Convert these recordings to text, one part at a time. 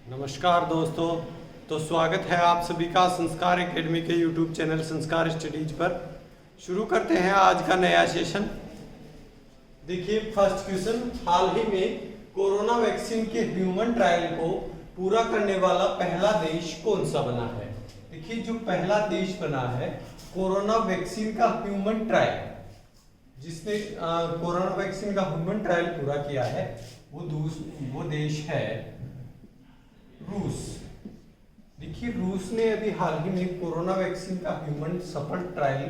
नमस्कार दोस्तों। तो स्वागत है आप सभी का संस्कार एकेडमी के यूट्यूब चैनल संस्कार स्टडीज पर। शुरू करते हैं आज का नया सेशन। देखिए फर्स्ट क्वेश्चन, हाल ही में कोरोना वैक्सीन के ह्यूमन ट्रायल को पूरा करने वाला पहला देश कौन सा बना है। देखिए जो पहला देश बना है कोरोना वैक्सीन का ह्यूमन ट्रायल, जिसने कोरोना वैक्सीन का ह्यूमन ट्रायल पूरा किया है वो देश है रूस। देखिए रूस ने अभी हाल ही में कोरोना वैक्सीन का ह्यूमन सफल ट्रायल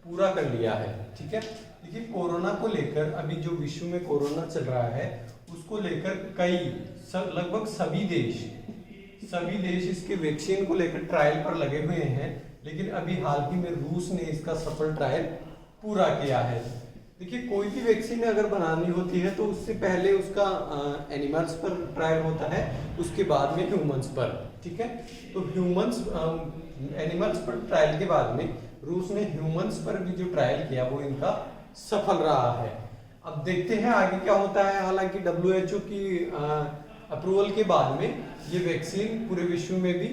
पूरा कर लिया है। ठीक है, देखिए कोरोना को लेकर अभी जो विश्व में कोरोना चल रहा है उसको लेकर लगभग सभी देश इसके वैक्सीन को लेकर ट्रायल पर लगे हुए हैं, लेकिन अभी हाल ही में रूस ने इसका सफल ट्रायल पूरा किया है। देखिए कोई भी वैक्सीन अगर बनानी होती है तो उससे पहले उसका एनिमल्स पर ट्रायल होता है, उसके बाद में ह्यूमंस पर। ठीक है, तो एनिमल्स पर ट्रायल के बाद में रूस ने ह्यूमंस पर भी जो ट्रायल किया वो इनका सफल रहा है। अब देखते हैं आगे क्या होता है। हालांकि WHO की अप्रूवल के बाद में ये वैक्सीन पूरे विश्व में भी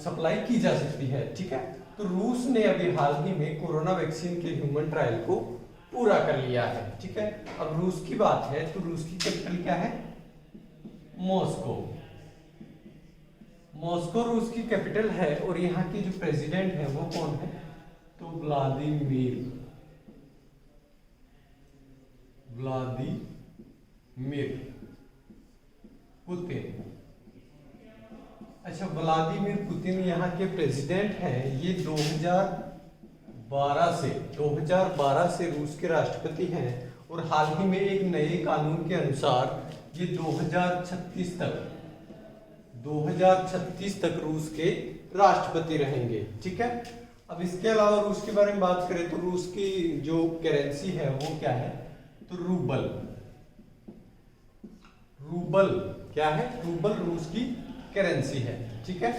सप्लाई की जा सकती है। ठीक है, तो रूस ने अभी हाल ही में कोरोना वैक्सीन के ह्यूमन ट्रायल को पूरा कर लिया है। ठीक है, अब रूस की बात है तो रूस की कैपिटल क्या है? मॉस्को। मॉस्को रूस की कैपिटल है और यहाँ की जो प्रेसिडेंट है वो कौन है? तो व्लादिमीर पुतिन। अच्छा, व्लादिमीर पुतिन यहाँ के प्रेसिडेंट हैं। ये 2012 से रूस के राष्ट्रपति हैं और हाल ही में एक नए कानून के अनुसार ये 2036 तक रूस के राष्ट्रपति रहेंगे। ठीक है, अब इसके अलावा रूस के बारे में बात करें तो रूस की जो करेंसी है वो क्या है? तो रूबल क्या है? रूबल रूस की करेंसी है। ठीक है,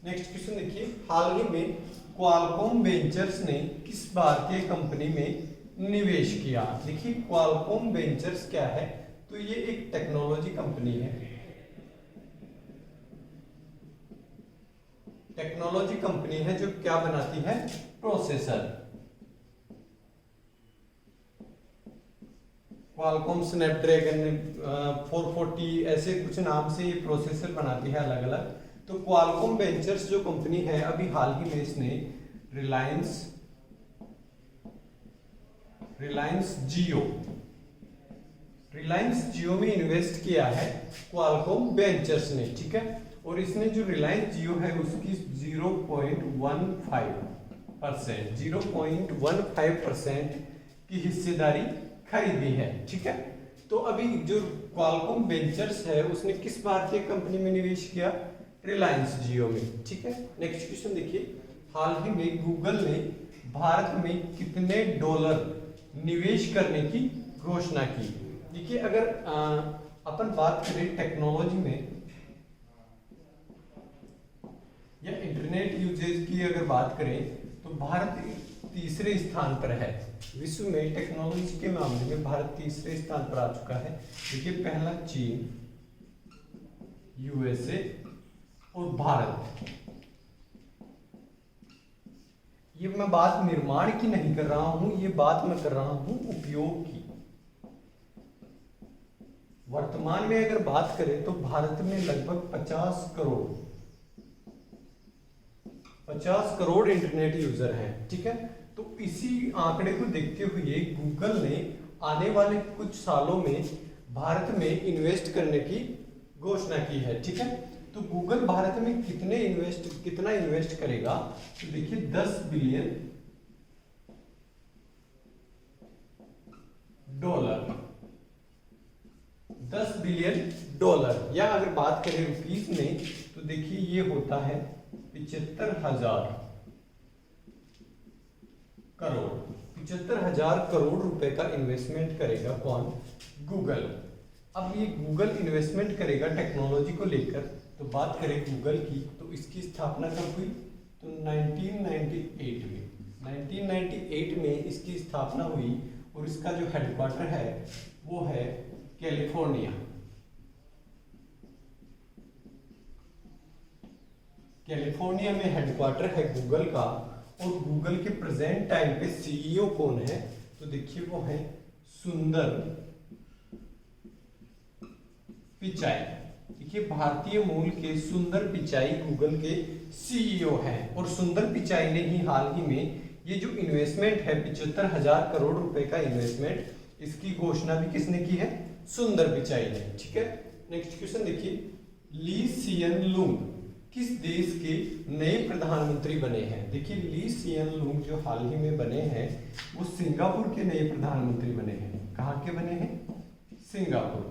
नेक्स्ट क्वेश्चन देखिए, हाल ही में क्वालकॉम वेंचर्स ने किस भारतीय कंपनी में निवेश किया? देखिए क्वालकॉम वेंचर्स क्या है? तो ये एक टेक्नोलॉजी कंपनी है। टेक्नोलॉजी कंपनी है जो क्या बनाती है? प्रोसेसर। क्वालकॉम स्नैपड्रैगन 440 ऐसे कुछ नाम से ये प्रोसेसर बनाती है अलग अलग। तो क्वालकॉम वेंचर्स जो कंपनी है अभी हाल ही में इसने रिलायंस जियो में इन्वेस्ट किया है क्वालकॉम वेंचर्स ने। ठीक है, और इसने जो रिलायंस जियो है उसकी 0.15% की हिस्सेदारी खरीदी है। ठीक है, तो अभी जो क्वालकॉम वेंचर्स है उसने किस भारतीय कंपनी में निवेश किया? रिलायंस जियो में। ठीक है, नेक्स्ट क्वेश्चन देखिए, हाल ही में गूगल ने भारत में कितने डॉलर निवेश करने की घोषणा की? देखिए अगर अपन बात करें टेक्नोलॉजी में या इंटरनेट यूजेज की अगर बात करें तो भारत तीसरे स्थान पर है विश्व में। टेक्नोलॉजी के मामले में भारत तीसरे स्थान पर आ चुका है। देखिए पहला चीन, USA और भारत। ये मैं बात निर्माण की नहीं कर रहा हूं, ये बात मैं कर रहा हूं उपयोग की। वर्तमान में अगर बात करें तो भारत में लगभग 50 करोड़ इंटरनेट यूजर हैं। ठीक है, तो इसी आंकड़े को देखते हुए गूगल ने आने वाले कुछ सालों में भारत में इन्वेस्ट करने की घोषणा की है। ठीक है, तो गूगल भारत में कितना इन्वेस्ट करेगा? तो देखिए 10 बिलियन डॉलर, या अगर बात करें रुपीस में तो देखिए ये होता है 75,000 करोड़ रुपए का इन्वेस्टमेंट करेगा कौन? गूगल। अब ये गूगल इन्वेस्टमेंट करेगा टेक्नोलॉजी को लेकर। तो बात करें गूगल की तो इसकी स्थापना कब हुई? तो 1998 में इसकी स्थापना हुई और इसका जो हेडक्वार्टर है वो है कैलिफोर्निया। कैलिफोर्निया में हेडक्वार्टर है गूगल का, और गूगल के प्रेजेंट टाइम पे सीईओ कौन है, तो देखिए वो है सुंदर पिचाई। देखिए भारतीय मूल के सुंदर पिचाई गूगल के सीईओ हैं, और सुंदर पिचाई ने ही हाल ही में ये जो इन्वेस्टमेंट है 75,000 करोड़ रुपए का इन्वेस्टमेंट, इसकी घोषणा भी किसने की है, सुंदर पिचाई ने। ठीक है, नेक्स्ट क्वेश्चन देखिए, ली सियन लुंग किस देश के नए प्रधानमंत्री बने हैं। देखिए ली सियन लुंग जो हाल ही में बने हैं वो सिंगापुर के नए प्रधानमंत्री बने हैं। कहाँ के बने हैं, सिंगापुर।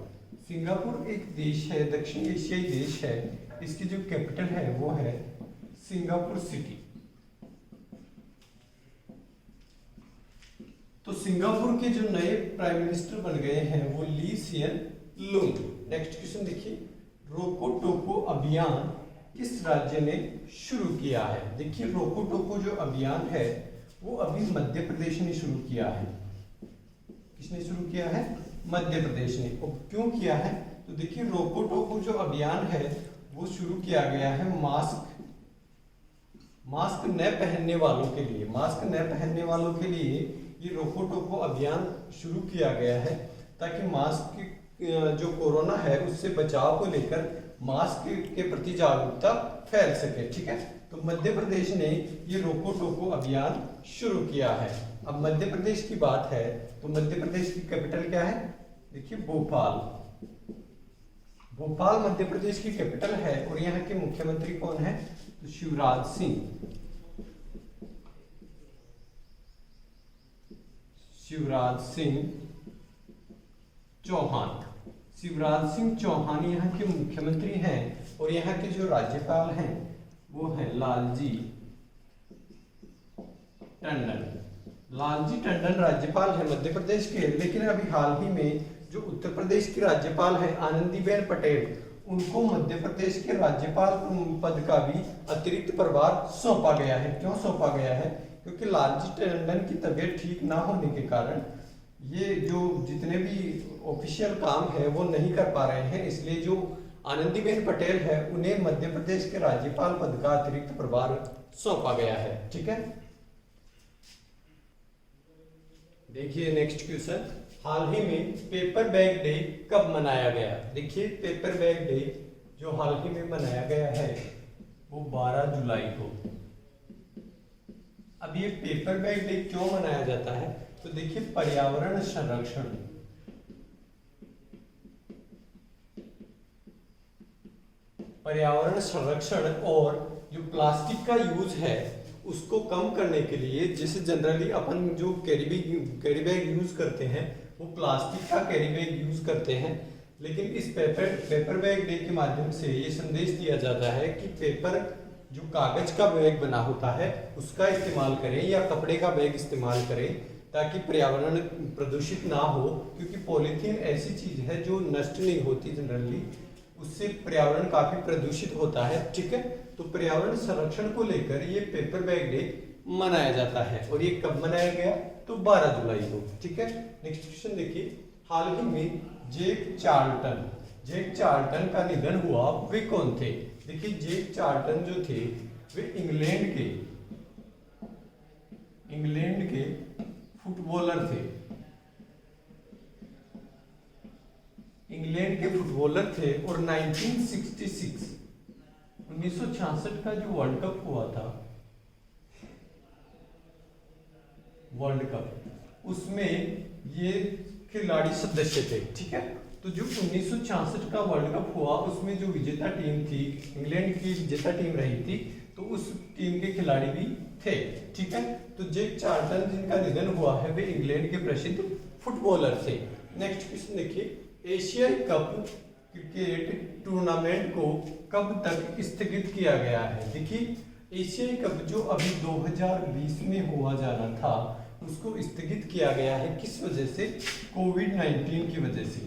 सिंगापुर एक देश है, दक्षिण एशियाई देश है, इसकी जो कैपिटल है वो है सिंगापुर सिटी। तो सिंगापुर के जो नए प्राइम मिनिस्टर बन गए हैं वो ली सियन लुंग। नेक्स्ट क्वेश्चन देखिए, रोको टोको अभियान किस राज्य ने शुरू किया है। देखिए रोको टोको जो अभियान है वो अभी मध्य प्रदेश ने शुरू किया है। किसने शुरू किया है, मध्य प्रदेश ने। और क्यों किया है, तो देखिए रोको टोको जो अभियान है वो शुरू किया गया है मास्क न पहनने वालों के लिए। मास्क न पहनने वालों के लिए ये रोको टोको अभियान शुरू किया गया है, ताकि मास्क जो कोरोना है उससे बचाव को लेकर मास्क के प्रति जागरूकता फैल सके। ठीक है, तो मध्य प्रदेश ने ये रोको टोको अभियान शुरू किया है। अब मध्य प्रदेश की बात है तो मध्य प्रदेश की कैपिटल क्या है, देखिए भोपाल। भोपाल मध्य प्रदेश की कैपिटल है, और यहाँ के मुख्यमंत्री कौन है, तो शिवराज सिंह चौहान। शिवराज सिंह चौहान यहाँ के मुख्यमंत्री हैं, और यहाँ के जो राज्यपाल हैं वो हैं लालजी टंडन। लालजी टंडन राज्यपाल है मध्य प्रदेश के। लेकिन अभी हाल ही में जो उत्तर प्रदेश की राज्यपाल है आनंदीबेन पटेल, उनको मध्य प्रदेश के राज्यपाल पद का भी अतिरिक्त प्रभार सौंपा गया है। क्यों सौंपा गया है, क्योंकि लालजी टंडन की तबीयत ठीक ना होने के कारण ये जो जितने भी ऑफिशियल काम है वो नहीं कर पा रहे हैं, इसलिए जो आनंदीबेन पटेल है उन्हें मध्य प्रदेश के राज्यपाल पद का अतिरिक्त प्रभार सौंपा गया है। ठीक है, देखिए नेक्स्ट क्वेश्चन, हाल ही में पेपर बैग डे कब मनाया गया। देखिए पेपर बैग डे जो हाल ही में मनाया गया है वो 12 जुलाई को। अब ये पेपर बैग डे क्यों मनाया जाता है, तो देखिए पर्यावरण संरक्षण और जो प्लास्टिक का यूज है उसको कम करने के लिए, जैसे जनरली अपन जो कैरी बैग यूज करते हैं वो प्लास्टिक का कैरी बैग यूज करते हैं, लेकिन इस पेपर बैग डे के माध्यम से ये संदेश दिया जाता है कि पेपर जो कागज का बैग बना होता है उसका इस्तेमाल करें या कपड़े का बैग इस्तेमाल करें, ताकि पर्यावरण प्रदूषित ना हो। क्योंकि पॉलीथीन ऐसी चीज है जो नष्ट नहीं होती जनरली, उससे पर्यावरण काफी प्रदूषित होता है। ठीक है, तो पर्यावरण संरक्षण को लेकर ये पेपर बैग डे मनाया जाता है, और ये कब मनाया गया, तो 12 जुलाई को। ठीक है, नेक्स्ट क्वेश्चन देखिए, हाल ही में जैक चार्ल्टन का निधन हुआ, वे कौन थे। देखिए जैक चार्ल्टन जो थे वे इंग्लैंड के फुटबॉलर थे। और 1966 का जो वर्ल्ड कप हुआ था, उसमें ये खिलाड़ी सदस्य थे। ठीक है, तो जो 1966 का वर्ल्ड कप हुआ उसमें जो विजेता टीम थी, इंग्लैंड की विजेता टीम रही थी, तो उस टीम के खिलाड़ी भी थे। ठीक है, तो जैक चार्ल्टन जिनका निधन हुआ है वे इंग्लैंड के प्रसिद्ध फुटबॉलर थे। नेक्स्ट क्वेश्चन देखिए, एशियाई कप क्रिकेट टूर्नामेंट को कब तक स्थगित किया गया है। देखिए एशियाई कप जो अभी 2020 में हुआ जाना था उसको स्थगित किया गया है। किस वजह से, कोविड-19 की वजह से।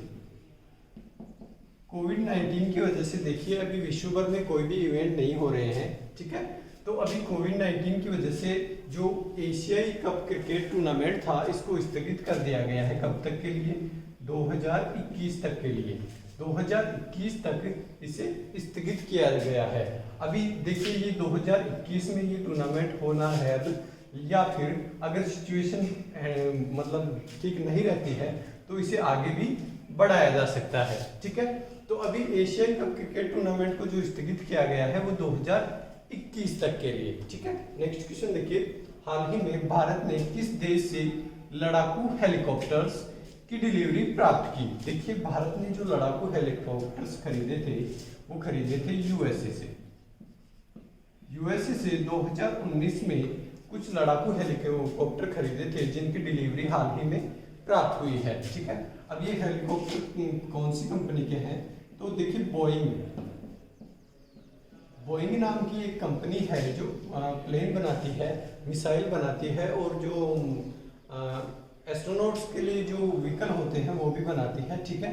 कोविड-19 की वजह से देखिए अभी विश्व भर में कोई भी इवेंट नहीं हो रहे हैं। ठीक है, तो अभी कोविड-19 की वजह से जो एशियाई कप क्रिकेट टूर्नामेंट था इसको स्थगित कर दिया गया है। कब तक के लिए, 2021 तक के लिए। 2021 तक इसे स्थगित किया गया है। अभी देखिए ये 2021 में ये टूर्नामेंट होना है अब, या फिर अगर सिचुएशन मतलब ठीक नहीं रहती है तो इसे आगे भी बढ़ाया जा सकता है। ठीक है, तो अभी एशियन कप क्रिकेट टूर्नामेंट को जो स्थगित किया गया है वो 2021 तक के लिए। ठीक है, नेक्स्ट क्वेश्चन देखिए, हाल ही में भारत ने किस देश से लड़ाकू हेलीकॉप्टर्स की डिलीवरी प्राप्त की? देखिए भारत ने जो लड़ाकू हेलीकॉप्टर्स खरीदे थे वो खरीदे थे यूएसए से। यूएसए से 2019 में कुछ लड़ाकू हेलीकॉप्टर खरीदे थे जिनकी डिलीवरी हाल ही में प्राप्त हुई है। ठीक है, अब ये हेलीकॉप्टर कौन सी कंपनी के हैं? तो देखिए बोइंग नाम की एक कंपनी है जो प्लेन बनाती है, मिसाइल बनाती है और जो एस्ट्रोनॉट्स के लिए जो व्हीकल होते हैं वो भी बनाती है। ठीक है,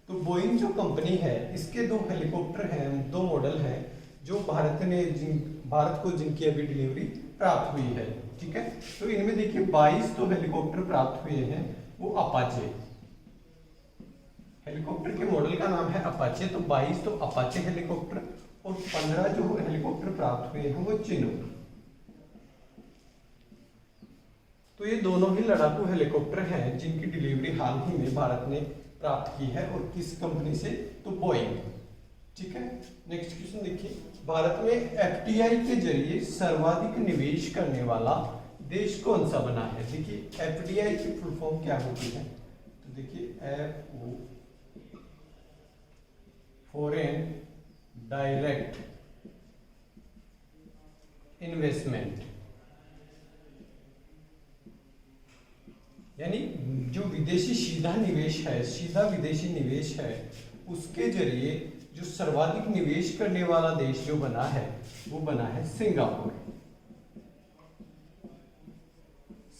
तो बोइंग जो कंपनी है इसके दो हेलीकॉप्टर हैं, दो मॉडल हैं जो भारत को जिनकी अभी डिलीवरी प्राप्त हुई है। ठीक है, तो इनमें देखिए 22 तो हेलीकॉप्टर प्राप्त हुए हैं वो अपाचे, हेलीकॉप्टर के मॉडल का नाम है अपाचे, तो 22 तो अपाचे हेलीकॉप्टर और 15 जो हेलीकॉप्टर प्राप्त हुए हैं वो चिनूक। तो ये दोनों ही लड़ाकू हेलीकॉप्टर हैं जिनकी डिलीवरी हाल ही में भारत ने प्राप्त की है, और किस कंपनी से? तो बोइंग। ठीक है, नेक्स्ट क्वेश्चन देखिए, भारत में एफडीआई के जरिए सर्वाधिक निवेश करने वाला देश कौन सा बना है? देखिए एफडीआई की फुल फॉर्म क्या होती है? तो देखिए एफओ फॉरेन डायरेक्ट इन्वेस्टमेंट, यानी जो विदेशी सीधा निवेश है, सीधा विदेशी निवेश है, उसके जरिए जो सर्वाधिक निवेश करने वाला देश जो बना है वो बना है सिंगापुर।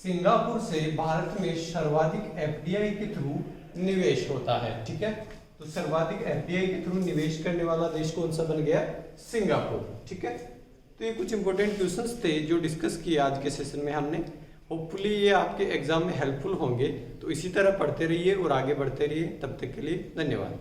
सिंगापुर से भारत में सर्वाधिक एफडीआई के थ्रू निवेश होता है। ठीक है, तो सर्वाधिक एफडीआई के थ्रू निवेश करने वाला देश कौन सा बन गया? सिंगापुर। ठीक है, तो ये कुछ इंपॉर्टेंट क्वेश्चंस थे जो डिस्कस किए आज के सेशन में हमने। होपफुली ये आपके एग्जाम में हेल्पफुल होंगे, तो इसी तरह पढ़ते रहिए और आगे बढ़ते रहिए। तब तक के लिए धन्यवाद।